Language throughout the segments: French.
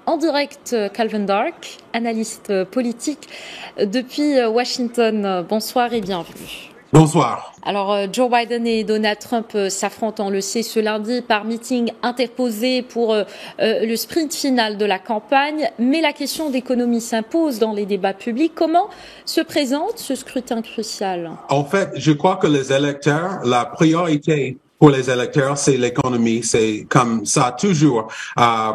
En direct, Calvin Dark, analyste politique depuis Washington. Bonsoir et bienvenue. Bonsoir. Alors, Joe Biden et Donald Trump s'affrontent, on le sait, ce lundi par meeting interposé pour le sprint final de la campagne. Mais la question d'économie s'impose dans les débats publics. Comment se présente ce scrutin crucial? En fait, je crois que les électeurs, la priorité pour les électeurs, c'est l'économie. C'est comme ça toujours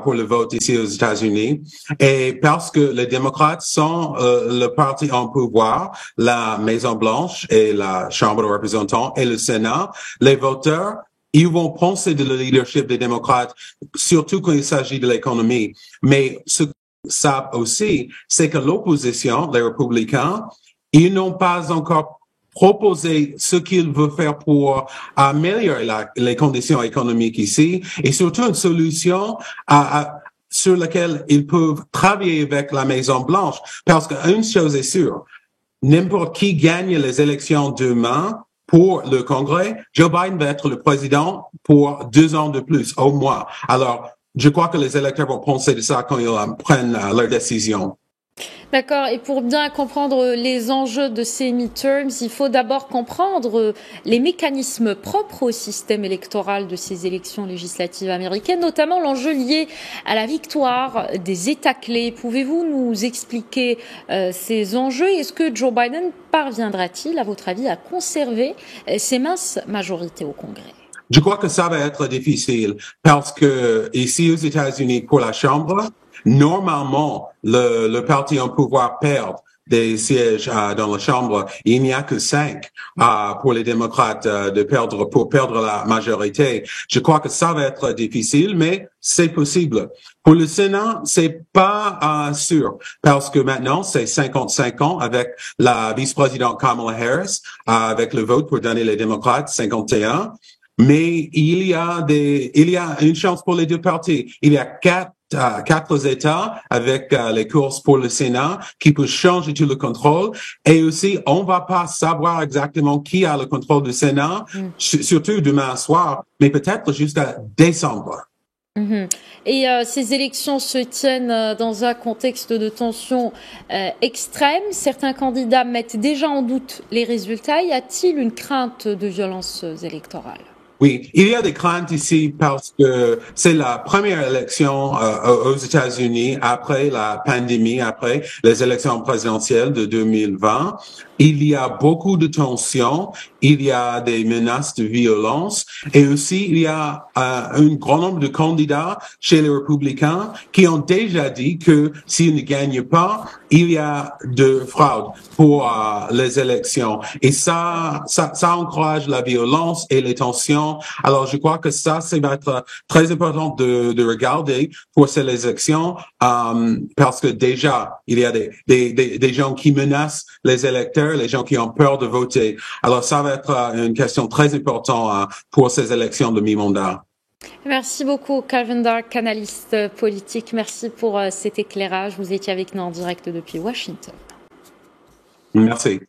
pour le vote ici aux États-Unis. Et parce que les démocrates sont le parti en pouvoir, la Maison-Blanche et la Chambre des représentants et le Sénat, les voteurs, ils vont penser de le leadership des démocrates, surtout quand il s'agit de l'économie. Mais ce qu'ils savent aussi, c'est que l'opposition, les républicains, ils n'ont pas encore proposer ce qu'il veut faire pour améliorer les conditions économiques ici et surtout une solution sur laquelle ils peuvent travailler avec la Maison-Blanche. Parce qu'une chose est sûre, n'importe qui gagne les élections demain pour le Congrès, Joe Biden va être le président pour 2 ans de plus, au moins. Alors, je crois que les électeurs vont penser de ça quand ils prennent leur décision. D'accord. Et pour bien comprendre les enjeux de ces midterms, il faut d'abord comprendre les mécanismes propres au système électoral de ces élections législatives américaines, notamment l'enjeu lié à la victoire des États clés. Pouvez-vous nous expliquer ces enjeux? Est-ce que Joe Biden parviendra-t-il, à votre avis, à conserver ces minces majorités au Congrès? Je crois que ça va être difficile parce que ici aux États-Unis, pour la Chambre, normalement, le parti en pouvoir perd des sièges dans la Chambre. Il n'y a que 5 pour les démocrates pour perdre la majorité. Je crois que ça va être difficile, mais c'est possible. Pour le Sénat, c'est pas sûr parce que maintenant c'est 50-50 avec la vice-présidente Kamala Harris, avec le vote pour donner les démocrates 51. Mais il y a une chance pour les deux partis. Il y a quatre États avec les courses pour le Sénat qui peuvent changer tout le contrôle. Et aussi, on va pas savoir exactement qui a le contrôle du Sénat, surtout demain soir, mais peut-être jusqu'à décembre. Et ces élections se tiennent dans un contexte de tension extrême. Certains candidats mettent déjà en doute les résultats. Y a-t-il une crainte de violence électorale? Oui, il y a des craintes ici parce que c'est la première élection aux États-Unis après la pandémie, après les élections présidentielles de 2020. Il y a beaucoup de tensions, il y a des menaces de violence et aussi il y a un grand nombre de candidats chez les républicains qui ont déjà dit que s'ils ne gagnent pas, il y a de fraude pour les élections. Et ça encourage la violence et les tensions. Alors, je crois que ça va être très important de regarder pour ces élections parce que déjà, il y a des gens qui menacent les électeurs, les gens qui ont peur de voter. Alors, ça va être une question très importante pour ces élections de mi-mandat. Merci beaucoup, Calvin Dark, analyste politique. Merci pour cet éclairage. Vous étiez avec nous en direct depuis Washington. Merci.